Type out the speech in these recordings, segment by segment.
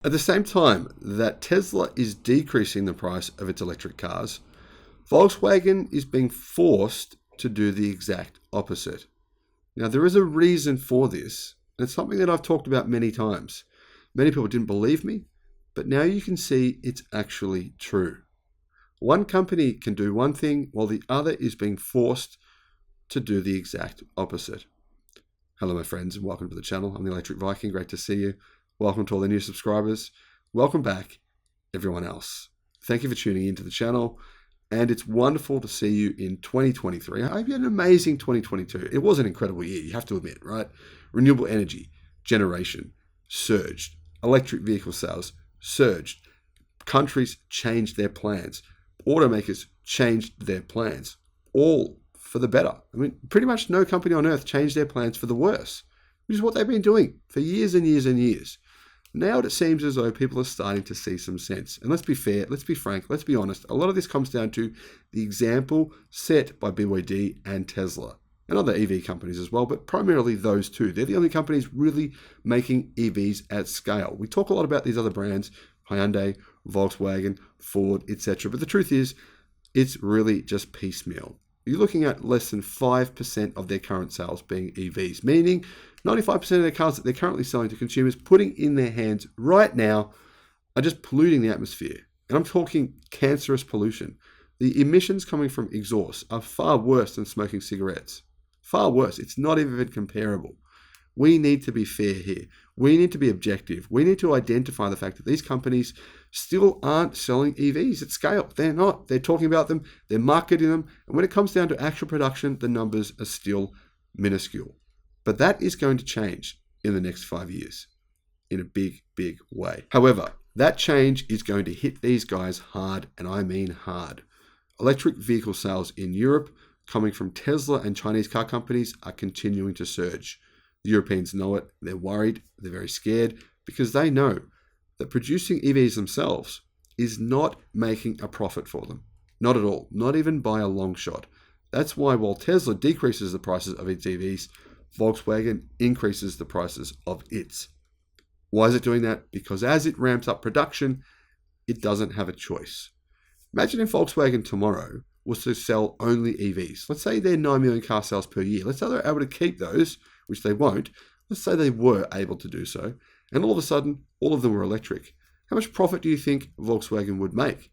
At the same time that Tesla is decreasing the price of its electric cars, Volkswagen is being forced to do the exact opposite. Now, there is a reason for this, and it's something that I've talked about many times. Many people didn't believe me, but now you can see it's actually true. One company can do one thing while the other is being forced to do the exact opposite. Hello, my friends, and welcome to the channel. I'm the Electric Viking. Great to see you. Welcome to all the new subscribers. Welcome back, everyone else. Thank you for tuning into the channel. And it's wonderful to see you in 2023. I hope you had an amazing 2022. It was an incredible year, you have to admit, right? Renewable energy generation surged. Electric vehicle sales surged. Countries changed their plans. Automakers changed their plans, all for the better. I mean, pretty much no company on earth changed their plans for the worse, which is what they've been doing for years and years and years. Now it seems as though people are starting to see some sense. And let's be fair, let's be frank, let's be honest. A lot of this comes down to the example set by BYD and Tesla and other EV companies as well, but primarily those two. They're the only companies really making EVs at scale. We talk a lot about these other brands, Hyundai, Volkswagen, Ford, etc. But the truth is, it's really just piecemeal. You're looking at less than 5% of their current sales being EVs, meaning 95% of their cars that they're currently selling to consumers, putting in their hands right now, are just polluting the atmosphere. And I'm talking cancerous pollution. The emissions coming from exhaust are far worse than smoking cigarettes. Far worse. It's not even comparable. We need to be fair here. We need to be objective. We need to identify the fact that these companies still aren't selling EVs at scale. They're not. They're talking about them. They're marketing them. And when it comes down to actual production, the numbers are still minuscule. But that is going to change in the next 5 years in a big, big way. However, that change is going to hit these guys hard, and I mean hard. Electric vehicle sales in Europe, coming from Tesla and Chinese car companies, are continuing to surge. The Europeans know it. They're worried. They're very scared because they know that producing EVs themselves is not making a profit for them. Not at all. Not even by a long shot. That's why while Tesla decreases the prices of its EVs, Volkswagen increases the prices of its. Why is it doing that? Because as it ramps up production, it doesn't have a choice. Imagine if Volkswagen tomorrow was to sell only EVs. Let's say they're 9 million car sales per year. Let's say they're able to keep those, which they won't. Let's say they were able to do so. And all of a sudden, all of them were electric. How much profit do you think Volkswagen would make?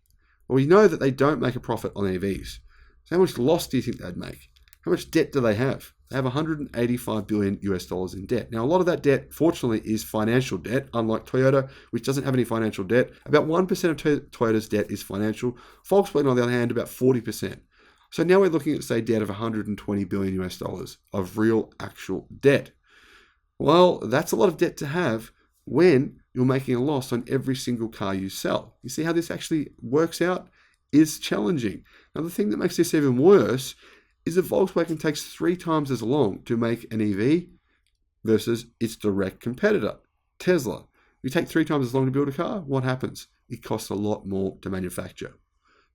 Well, we know that they don't make a profit on EVs. So how much loss do you think they'd make? How much debt do they have? They have 185 billion US dollars in debt. Now, a lot of that debt, fortunately, is financial debt, unlike Toyota, which doesn't have any financial debt. About 1% of Toyota's debt is financial. Volkswagen, on the other hand, about 40%. So now we're looking at, say, debt of 120 billion US dollars of real, actual debt. Well, that's a lot of debt to have when you're making a loss on every single car you sell. You see how this actually works out? It's challenging. Now, the thing that makes this even worse is that Volkswagen takes 3 times as long to make an EV versus its direct competitor, Tesla. You take 3 times as long to build a car, what happens? It costs a lot more to manufacture.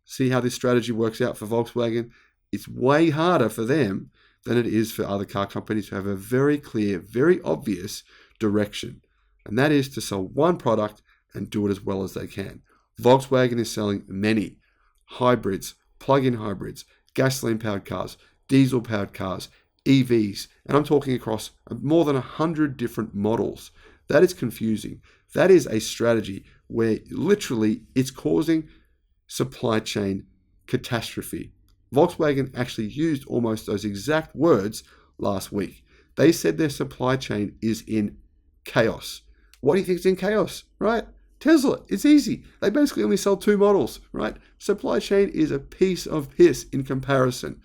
See how this strategy works out for Volkswagen? It's way harder for them than it is for other car companies who have a very clear, very obvious direction. And that is to sell one product and do it as well as they can. Volkswagen is selling many hybrids, plug-in hybrids, gasoline-powered cars, diesel-powered cars, EVs, and I'm talking across more than 100 different models. That is confusing. That is a strategy where literally it's causing supply chain catastrophe. Volkswagen actually used almost those exact words last week. They said their supply chain is in chaos. What do you think is in chaos, right? Tesla, it's easy. They basically only sell 2 models, right? Supply chain is a piece of piss in comparison.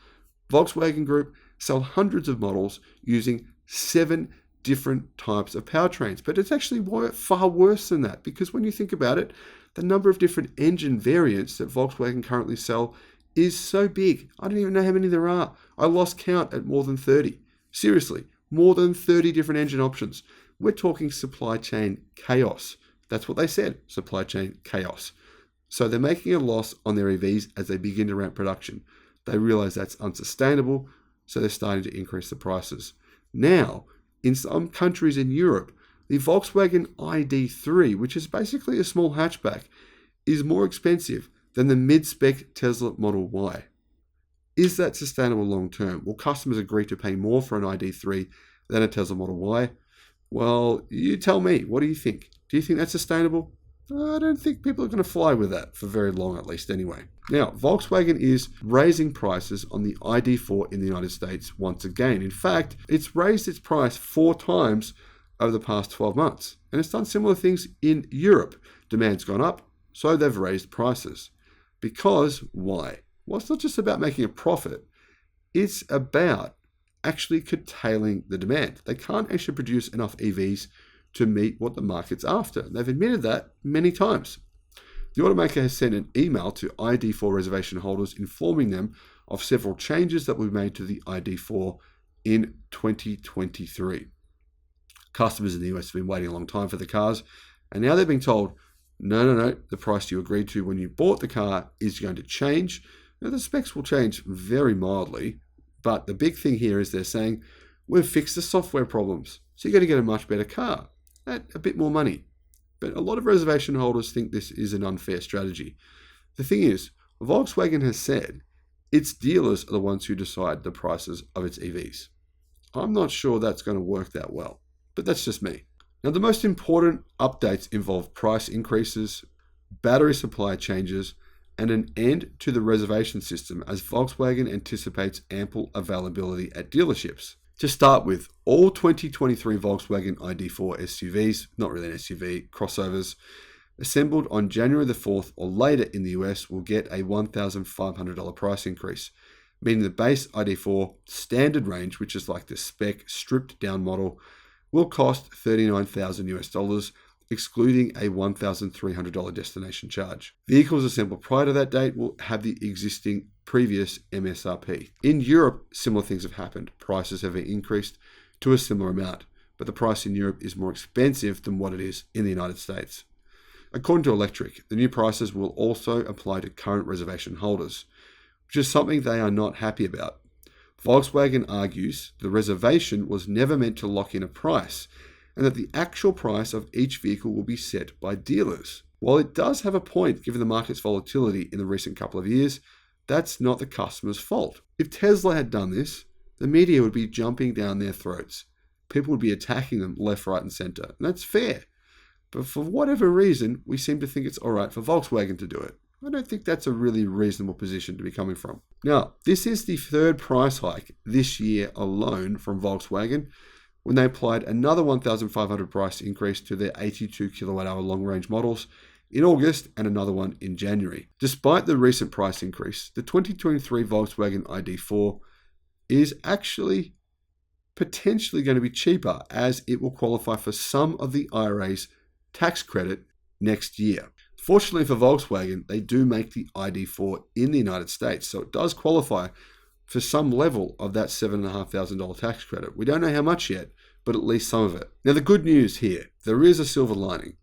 Volkswagen Group sell hundreds of models using 7 different types of powertrains. But it's actually far worse than that, because when you think about it, the number of different engine variants that Volkswagen currently sell is so big. I don't even know how many there are. I lost count at more than 30. Seriously, more than 30 different engine options. We're talking supply chain chaos. That's what they said, supply chain chaos. So they're making a loss on their EVs as they begin to ramp production. They realize that's unsustainable, so they're starting to increase the prices. Now, in some countries in Europe, the Volkswagen ID.3, which is basically a small hatchback, is more expensive than the mid-spec Tesla Model Y. Is that sustainable long term? Will customers agree to pay more for an ID.3 than a Tesla Model Y? Well, you tell me. What do you think? Do you think that's sustainable? I don't think people are going to fly with that for very long, at least anyway. Now, Volkswagen is raising prices on the ID.4 in the United States once again. In fact, it's raised its price 4 times over the past 12 months. And it's done similar things in Europe. Demand's gone up, so they've raised prices. Because why? Well, it's not just about making a profit. It's about actually curtailing the demand. They can't actually produce enough EVs to meet what the market's after. They've admitted that many times. The automaker has sent an email to ID.4 reservation holders informing them of several changes that were made to the ID.4 in 2023. Customers in the US have been waiting a long time for the cars, and now they're being told, no, the price you agreed to when you bought the car is going to change. Now, the specs will change very mildly, but the big thing here is they're saying, we've fixed the software problems, so you're going to get a much better car at a bit more money. But a lot of reservation holders think this is an unfair strategy. The thing is, Volkswagen has said its dealers are the ones who decide the prices of its EVs. I'm not sure that's going to work that well, but that's just me. Now, the most important updates involve price increases, battery supply changes, and an end to the reservation system as Volkswagen anticipates ample availability at dealerships. To start with, all 2023 Volkswagen ID.4 SUVs, not really an SUV, crossovers, assembled on January the 4th or later in the US will get a $1,500 price increase, meaning the base ID.4 standard range, which is like the spec stripped down model, will cost $39,000 excluding a $1,300 destination charge. Vehicles assembled prior to that date will have the existing previous MSRP. In Europe, similar things have happened. Prices have increased to a similar amount, but the price in Europe is more expensive than what it is in the United States. According to Electric, the new prices will also apply to current reservation holders, which is something they are not happy about. Volkswagen argues the reservation was never meant to lock in a price, and that the actual price of each vehicle will be set by dealers. While it does have a point given the market's volatility in the recent couple of years, that's not the customer's fault. If Tesla had done this, the media would be jumping down their throats. People would be attacking them left, right, and center. And that's fair. But for whatever reason, we seem to think it's all right for Volkswagen to do it. I don't think that's a really reasonable position to be coming from. Now, this is the third price hike this year alone from Volkswagen, when they applied another $1,500 price increase to their 82 kilowatt-hour long-range models in August and another one in January. Despite the recent price increase, the 2023 Volkswagen ID.4 is actually potentially going to be cheaper as it will qualify for some of the IRA's tax credit next year. Fortunately for Volkswagen, they do make the ID.4 in the United States, so it does qualify for some level of that $7,500 tax credit. We don't know how much yet, but at least some of it. Now, the good news here, there is a silver lining.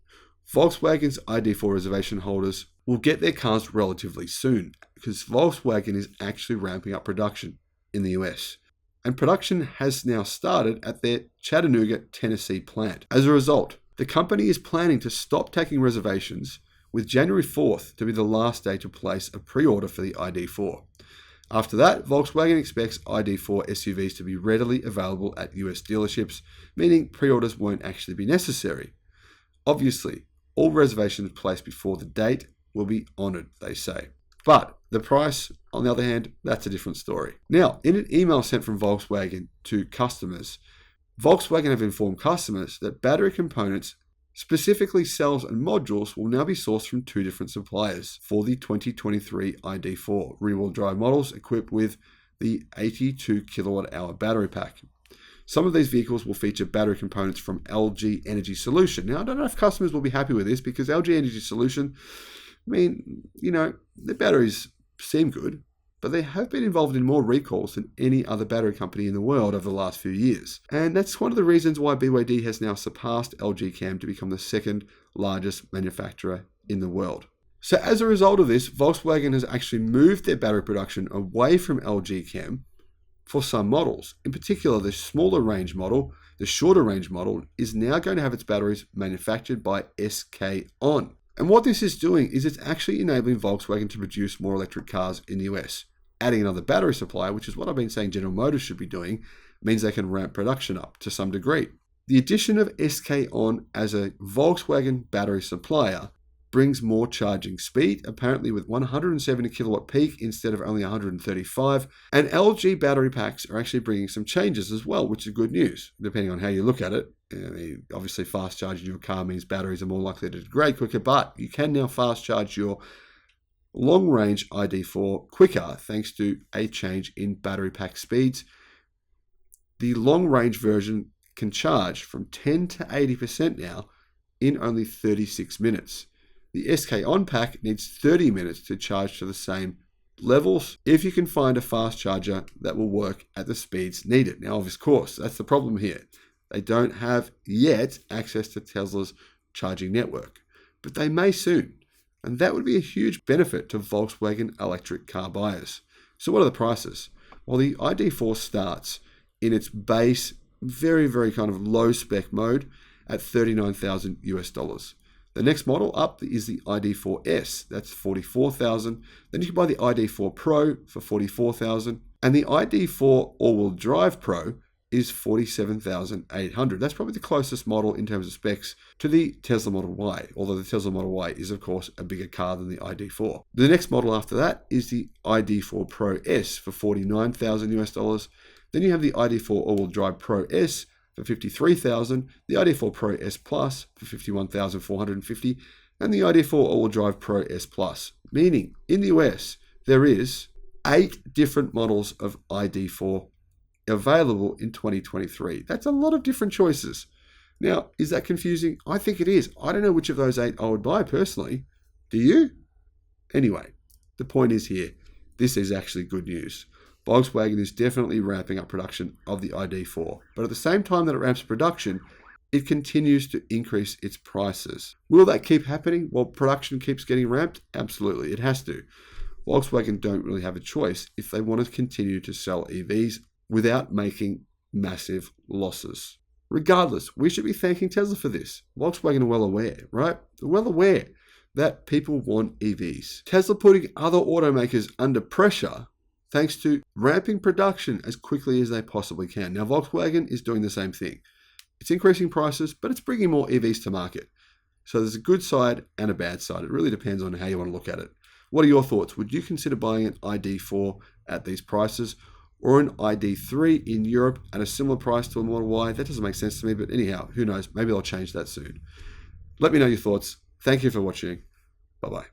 Volkswagen's ID.4 reservation holders will get their cars relatively soon because Volkswagen is actually ramping up production in the US. And production has now started at their Chattanooga, Tennessee plant. As a result, the company is planning to stop taking reservations, with January 4th to be the last day to place a pre-order for the ID.4. After that, Volkswagen expects ID.4 SUVs to be readily available at US dealerships, meaning pre-orders won't actually be necessary. Obviously, all reservations placed before the date will be honoured, they say. But the price, on the other hand, that's a different story. Now, in an email sent from Volkswagen to customers, Volkswagen have informed customers that battery components, specifically cells and modules, will now be sourced from 2 different suppliers for the 2023 ID.4 rear-wheel drive models equipped with the 82 kilowatt-hour battery pack. Some of these vehicles will feature battery components from LG Energy Solution. Now, I don't know if customers will be happy with this because LG Energy Solution, the batteries seem good, but they have been involved in more recalls than any other battery company in the world over the last few years. And that's one of the reasons why BYD has now surpassed LG Chem to become the second largest manufacturer in the world. So as a result of this, Volkswagen has actually moved their battery production away from LG Chem for some models. In particular, the smaller range model, the shorter range model, is now going to have its batteries manufactured by SK On. And what this is doing is it's actually enabling Volkswagen to produce more electric cars in the US. Adding another battery supplier, which is what I've been saying General Motors should be doing, means they can ramp production up to some degree. The addition of SK On as a Volkswagen battery supplier brings more charging speed, apparently with 170 kilowatt peak instead of only 135. And LG battery packs are actually bringing some changes as well, which is good news, depending on how you look at it. Obviously, fast charging your car means batteries are more likely to degrade quicker, but you can now fast charge your long-range ID4 quicker thanks to a change in battery pack speeds. The long-range version can charge from 10 to 80% now in only 36 minutes. The SK On pack needs 30 minutes to charge to the same levels if you can find a fast charger that will work at the speeds needed. Now, of course, that's the problem here. They don't have yet access to Tesla's charging network, but they may soon. And that would be a huge benefit to Volkswagen electric car buyers. So what are the prices? Well, the ID4 starts in its base, very, very kind of low spec mode at $39,000 US. The next model up is the ID4S, that's $44,000. Then you can buy the ID4 Pro for $44,000. And the ID4 all-wheel drive Pro is $47,800. That's probably the closest model in terms of specs to the Tesla Model Y, although the Tesla Model Y is, of course, a bigger car than the ID4. The next model after that is the ID4 Pro S for $49,000 US. Then you have the ID4 all-wheel drive Pro S for $53,000, the ID4 Pro S Plus for $51,450, and the ID4 all-wheel drive Pro S Plus. Meaning, in the US, there is 8 different models of ID4 available in 2023. That's a lot of different choices. Now, is that confusing? I think it is. I don't know which of those 8 I would buy personally. Do you? Anyway, the point is here, this is actually good news. Volkswagen is definitely ramping up production of the ID4, but at the same time that it ramps production, it continues to increase its prices. Will that keep happening while production keeps getting ramped? Absolutely, it has to. Volkswagen don't really have a choice if they want to continue to sell EVs without making massive losses. Regardless, we should be thanking Tesla for this. Volkswagen are well aware, right? They're well aware that people want EVs. Tesla putting other automakers under pressure thanks to ramping production as quickly as they possibly can. Now, Volkswagen is doing the same thing. It's increasing prices, but it's bringing more EVs to market. So there's a good side and a bad side. It really depends on how you want to look at it. What are your thoughts? Would you consider buying an ID4 at these prices or an ID3 in Europe at a similar price to a Model Y? That doesn't make sense to me, but anyhow, who knows? Maybe I'll change that soon. Let me know your thoughts. Thank you for watching. Bye-bye.